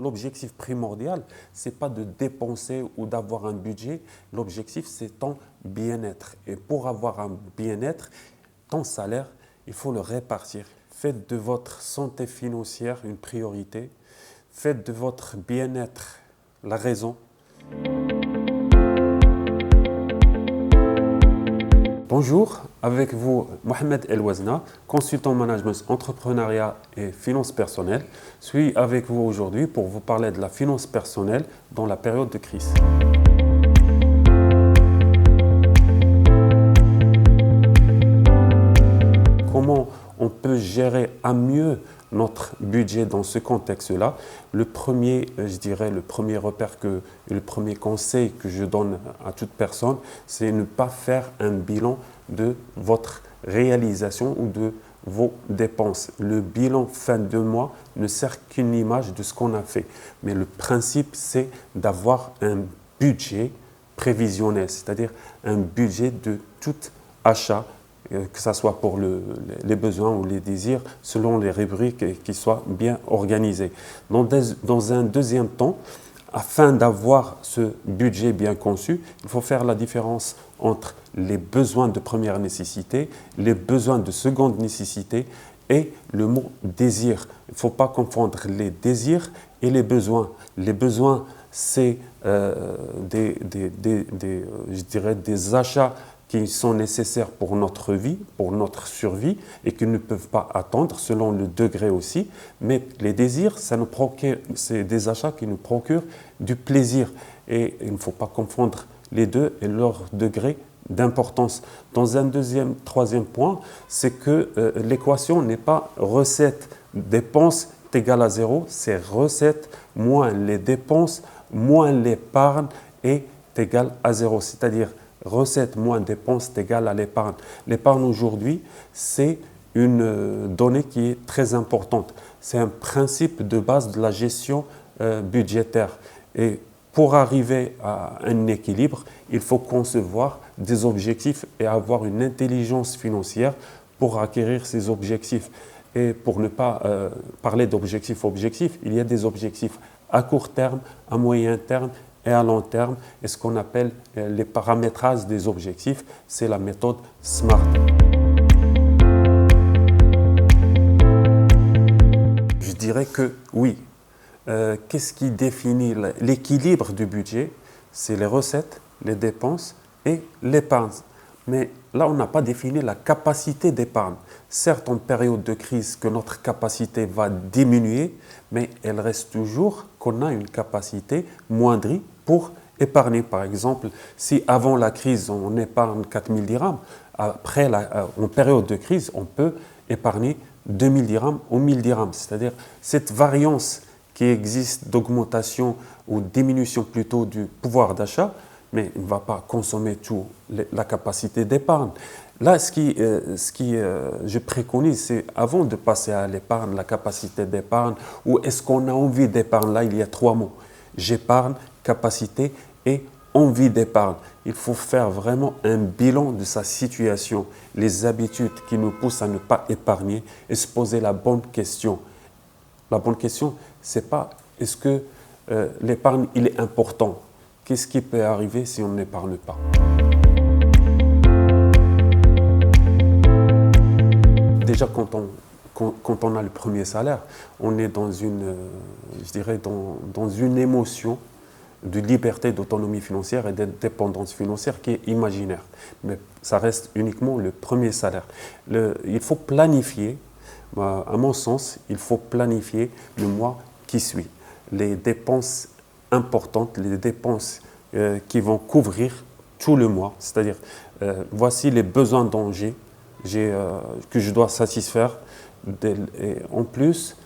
L'objectif primordial, ce n'est pas de dépenser ou d'avoir un budget. L'objectif, c'est ton bien-être. Et pour avoir un bien-être, ton salaire, il faut le répartir. Faites de votre santé financière une priorité. Faites de votre bien-être la raison. Bonjour, avec vous Mohamed El Ouazna, consultant management, entrepreneuriat et finances personnelles. Je suis avec vous aujourd'hui pour vous parler de la finance personnelle dans la période de crise. Comment on peut gérer à mieux notre budget dans ce contexte-là? Le premier repère le premier conseil que je donne à toute personne, c'est ne pas faire un bilan de votre réalisation ou de vos dépenses. Le bilan fin de mois ne sert qu'une image de ce qu'on a fait. Mais le principe, c'est d'avoir un budget prévisionnel, c'est-à-dire un budget de tout achat, que ce soit pour les besoins ou les désirs, selon les rubriques et qui soient bien organisés. Dans un deuxième temps, afin d'avoir ce budget bien conçu, il faut faire la différence entre les besoins de première nécessité, les besoins de seconde nécessité et le mot désir. Il ne faut pas confondre les désirs et les besoins. Les besoins, c'est des achats qui sont nécessaires pour notre vie, pour notre survie et qui ne peuvent pas attendre selon le degré aussi. Mais les désirs, c'est des achats qui nous procurent du plaisir. Et il ne faut pas confondre les deux et leur degré d'importance. Dans un troisième point, c'est que l'équation n'est pas recette dépenses égale à zéro, c'est recette moins les dépenses moins l'épargne est égal à zéro. C'est-à-dire recette moins dépenses égale à l'épargne. L'épargne aujourd'hui, c'est une donnée qui est très importante. C'est un principe de base de la gestion budgétaire. Et pour arriver à un équilibre, il faut concevoir des objectifs et avoir une intelligence financière pour acquérir ces objectifs. Et pour ne pas parler d'objectifs, il y a des objectifs à court terme, à moyen terme et à long terme. Et ce qu'on appelle les paramétrages des objectifs, c'est la méthode SMART. Je dirais que oui. Qu'est-ce qui définit l'équilibre du budget? C'est les recettes, les dépenses et l'épargne. Mais là, on n'a pas défini la capacité d'épargne. Certes, en période de crise, que notre capacité va diminuer, mais elle reste toujours qu'on a une capacité moindrie pour épargner. Par exemple, si avant la crise, on épargne 4 000 dirhams, après, en période de crise, on peut épargner 2 000 dirhams ou 1 000 dirhams. C'est-à-dire cette variance qui existe d'augmentation ou diminution plutôt du pouvoir d'achat, mais il ne va pas consommer toute la capacité d'épargne. Là, ce qui je préconise, c'est avant de passer à l'épargne, la capacité d'épargne, ou est-ce qu'on a envie d'épargne? Là, il y a 3 mots. J'épargne, capacité et envie d'épargne. Il faut faire vraiment un bilan de sa situation, les habitudes qui nous poussent à ne pas épargner et se poser la bonne question. La bonne question, ce n'est pas est-ce que l'épargne, il est important? Qu'est-ce qui peut arriver si on n'épargne pas? Déjà, quand on a le premier salaire, on est dans dans une émotion de liberté, d'autonomie financière et d'indépendance financière qui est imaginaire. Mais ça reste uniquement le premier salaire. Il faut planifier, à mon sens, il faut planifier le mois qui suit. Les dépenses importantes, les dépenses qui vont couvrir tout le mois. C'est-à-dire, voici les besoins dont que je dois satisfaire. Et en plus,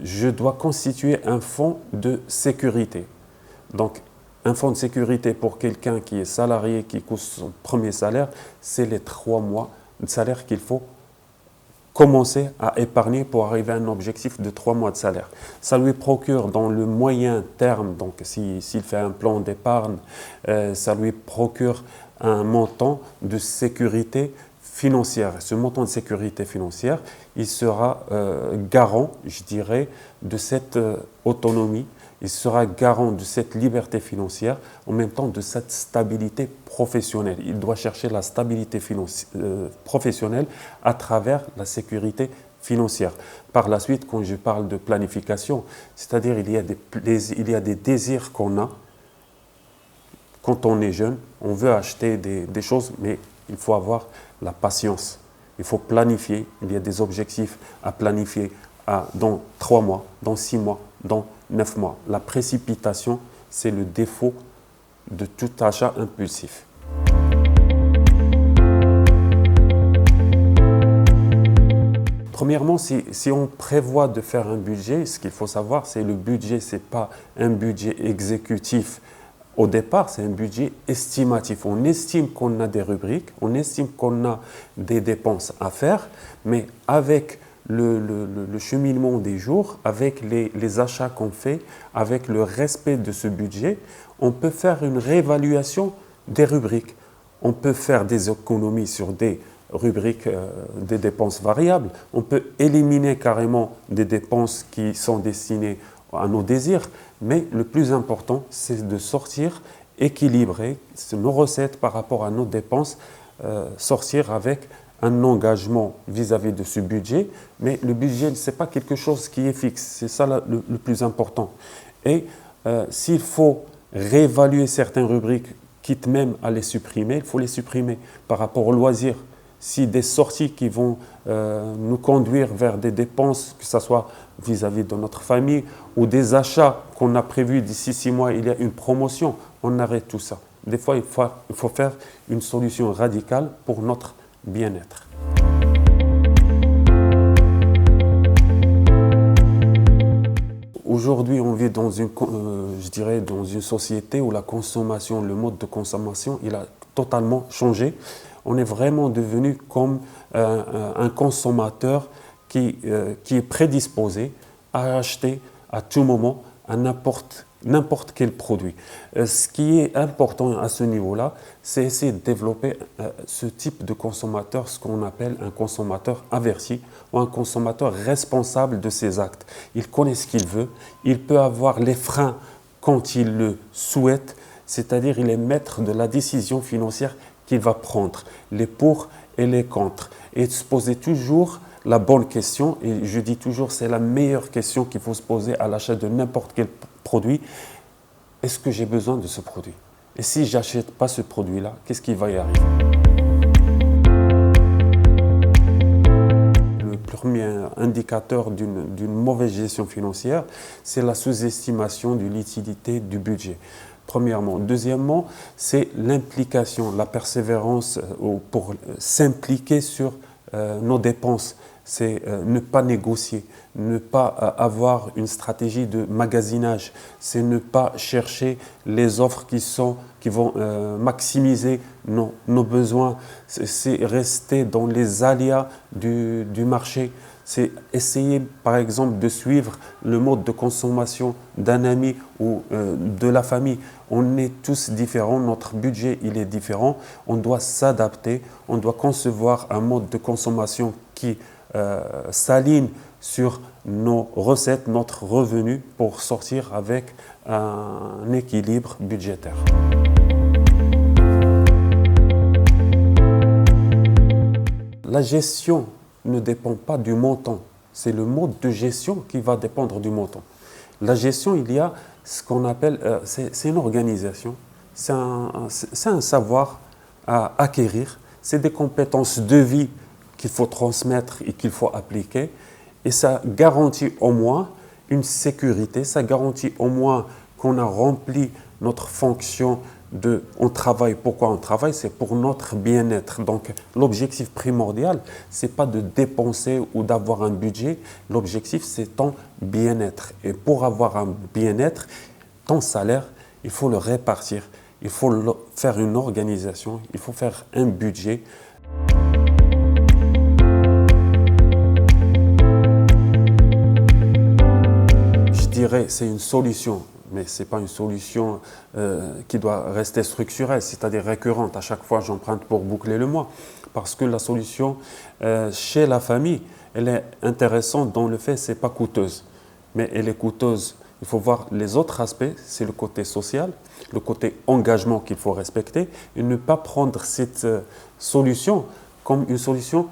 je dois constituer un fonds de sécurité. Donc, un fonds de sécurité pour quelqu'un qui est salarié, qui coûte son premier salaire, c'est les 3 mois de salaire qu'il faut commencer à épargner pour arriver à un objectif de 3 mois de salaire. Ça lui procure dans le moyen terme, donc s'il fait un plan d'épargne, ça lui procure un montant de sécurité financière. Ce montant de sécurité financière, il sera garant, je dirais, de cette autonomie il sera garant de cette liberté financière, en même temps de cette stabilité professionnelle. Il doit chercher la stabilité professionnelle à travers la sécurité financière. Par la suite, quand je parle de planification, c'est-à-dire il y a des désirs qu'on a quand on est jeune, on veut acheter des choses, mais il faut avoir la patience. Il faut planifier, il y a des objectifs à planifier dans 3 mois, dans 6 mois, dans 9 mois. La précipitation, c'est le défaut de tout achat impulsif. Premièrement, si on prévoit de faire un budget, ce qu'il faut savoir, c'est que le budget, ce n'est pas un budget exécutif. Au départ, c'est un budget estimatif. On estime qu'on a des rubriques, on estime qu'on a des dépenses à faire, mais avec le cheminement des jours, avec les achats qu'on fait, avec le respect de ce budget, on peut faire une réévaluation des rubriques. On peut faire des économies sur des rubriques, des dépenses variables. On peut éliminer carrément des dépenses qui sont destinées à nos désirs, mais le plus important, c'est de sortir équilibré, nos recettes par rapport à nos dépenses, sortir avec un engagement vis-à-vis de ce budget, mais le budget, ce n'est pas quelque chose qui est fixe, c'est ça le plus important. Et s'il faut réévaluer certaines rubriques, quitte même à les supprimer, il faut les supprimer par rapport aux loisirs. Si des sorties qui vont nous conduire vers des dépenses, que ce soit vis-à-vis de notre famille ou des achats qu'on a prévus d'ici 6 mois, il y a une promotion, on arrête tout ça. Des fois, il faut faire une solution radicale pour notre bien-être. Aujourd'hui, on vit dans dans une société où la consommation, le mode de consommation, il a totalement changé. On est vraiment devenu comme un consommateur qui est prédisposé à acheter à tout moment à n'importe quel produit. Ce qui est important à ce niveau-là, c'est essayer de développer ce type de consommateur, ce qu'on appelle un consommateur averti ou un consommateur responsable de ses actes. Il connaît ce qu'il veut, il peut avoir les freins quand il le souhaite, c'est-à-dire il est maître de la décision financière qu'il va prendre, les pour et les contre, et se poser toujours la bonne question, et je dis toujours c'est la meilleure question qu'il faut se poser à l'achat de n'importe quel produit. Est-ce que j'ai besoin de ce produit? Et si je n'achète pas ce produit-là, qu'est-ce qui va y arriver? Le premier indicateur d'une mauvaise gestion financière, c'est la sous-estimation de l'utilité du budget. Premièrement. Deuxièmement, c'est l'implication, la persévérance pour s'impliquer sur nos dépenses. C'est ne pas négocier, ne pas avoir une stratégie de magasinage, c'est ne pas chercher les offres qui vont maximiser nos besoins, c'est rester dans les aléas du marché. C'est essayer, par exemple, de suivre le mode de consommation d'un ami ou de la famille. On est tous différents, notre budget il est différent, on doit s'adapter, on doit concevoir un mode de consommation qui s'aligne sur nos recettes, notre revenu pour sortir avec un équilibre budgétaire. La gestion ne dépend pas du montant, c'est le mode de gestion qui va dépendre du montant. La gestion, il y a ce qu'on appelle, c'est une organisation, c'est un savoir à acquérir, c'est des compétences de vie qu'il faut transmettre et qu'il faut appliquer, et ça garantit au moins une sécurité, ça garantit au moins qu'on a rempli notre fonction on travaille. Pourquoi on travaille? C'est pour notre bien-être. Donc l'objectif primordial, ce n'est pas de dépenser ou d'avoir un budget. L'objectif, c'est ton bien-être. Et pour avoir un bien-être, ton salaire, il faut le répartir. Il faut faire une organisation. Il faut faire un budget. Je dirais c'est une solution. Mais ce n'est pas une solution qui doit rester structurelle, c'est-à-dire récurrente. À chaque fois, j'emprunte pour boucler le mois. Parce que la solution chez la famille, elle est intéressante dans le fait, ce n'est pas coûteuse. Mais elle est coûteuse il faut voir les autres aspects, c'est le côté social, le côté engagement qu'il faut respecter et ne pas prendre cette solution comme une solution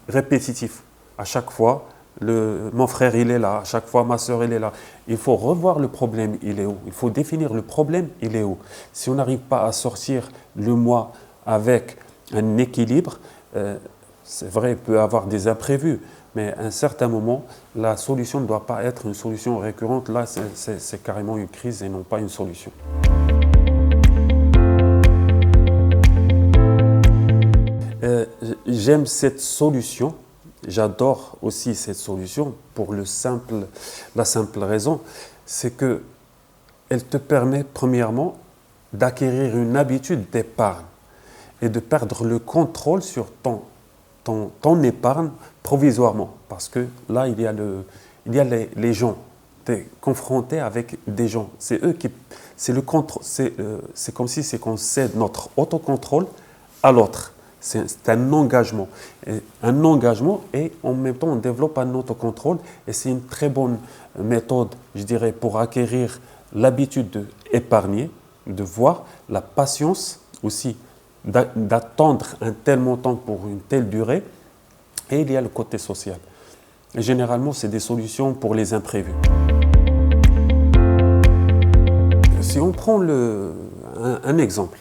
répétitive. À chaque fois, mon frère il est là, à chaque fois ma soeur il est là. Il faut revoir le problème, il est où. Il faut définir le problème, il est où. Si on n'arrive pas à sortir le mois avec un équilibre, c'est vrai, il peut y avoir des imprévus, mais à un certain moment, la solution ne doit pas être une solution récurrente. Là, c'est carrément une crise et non pas une solution. J'aime cette solution, j'adore aussi cette solution pour la simple raison, c'est qu'elle te permet premièrement d'acquérir une habitude d'épargne et de perdre le contrôle sur ton épargne provisoirement. Parce que là, il y a les gens, tu es confronté avec des gens, c'est eux qui, c'est le contrôle, c'est comme si c'est qu'on cède notre autocontrôle à l'autre. C'est un engagement. Et en même temps, on développe un autocontrôle. Et c'est une très bonne méthode, je dirais, pour acquérir l'habitude d'épargner, de voir la patience aussi, d'attendre un tel montant pour une telle durée. Et il y a le côté social. Et généralement, c'est des solutions pour les imprévus. Si on prend un exemple,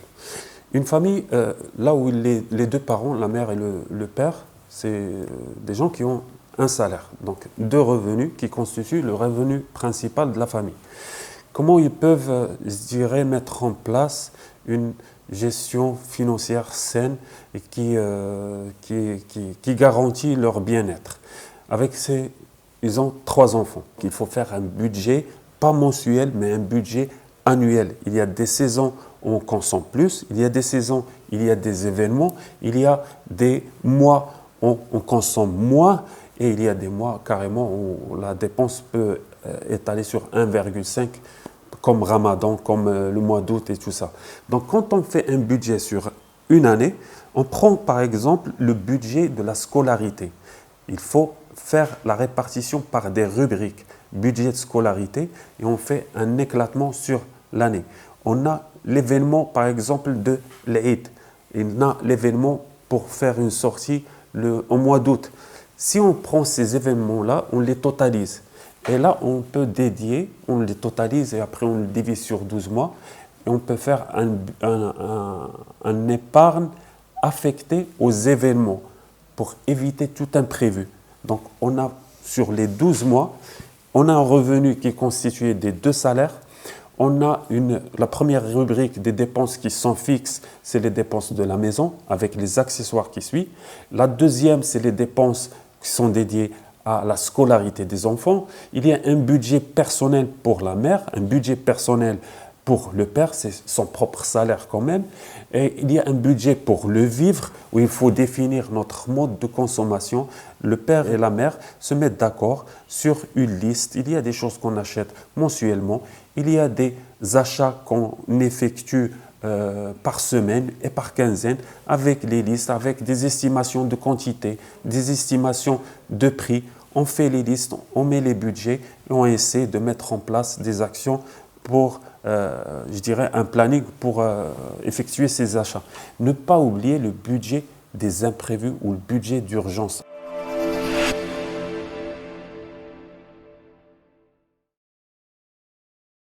une famille, là où les deux parents, la mère et le père, c'est des gens qui ont un salaire, donc deux revenus qui constituent le revenu principal de la famille. Comment ils peuvent, je dirais, mettre en place une gestion financière saine et qui garantit leur bien-être? Ils ont 3 enfants. Il faut faire un budget, pas mensuel, mais un budget annuel. Il y a des saisons où on consomme plus, il y a des saisons, il y a des événements, il y a des mois où on consomme moins et il y a des mois carrément où la dépense peut étaler sur 1,5 comme Ramadan, comme le mois d'août et tout ça. Donc quand on fait un budget sur une année, on prend par exemple le budget de la scolarité. Il faut faire la répartition par des rubriques, budget de scolarité, et on fait un éclatement sur l'année. On a l'événement par exemple de l'Eid, il y a l'événement pour faire une sortie au mois d'août. Si on prend ces événements-là, on les totalise. Et là, on peut dédier, on les totalise et après on le divise sur 12 mois. Et on peut faire un épargne affecté aux événements pour éviter tout imprévu. Donc, on a sur les 12 mois, on a un revenu qui est constitué des 2 salaires. On a la première rubrique des dépenses qui sont fixes, c'est les dépenses de la maison avec les accessoires qui suivent. La deuxième, c'est les dépenses qui sont dédiées à la scolarité des enfants. Il y a un budget personnel pour la mère, un budget personnel pour le père, c'est son propre salaire quand même. Et il y a un budget pour le vivre où il faut définir notre mode de consommation. Le père et la mère se mettent d'accord sur une liste. Il y a des choses qu'on achète mensuellement. Il y a des achats qu'on effectue par semaine et par quinzaine avec les listes, avec des estimations de quantité, des estimations de prix. On fait les listes, on met les budgets et on essaie de mettre en place des actions pour, je dirais, un planning pour effectuer ces achats. Ne pas oublier le budget des imprévus ou le budget d'urgence.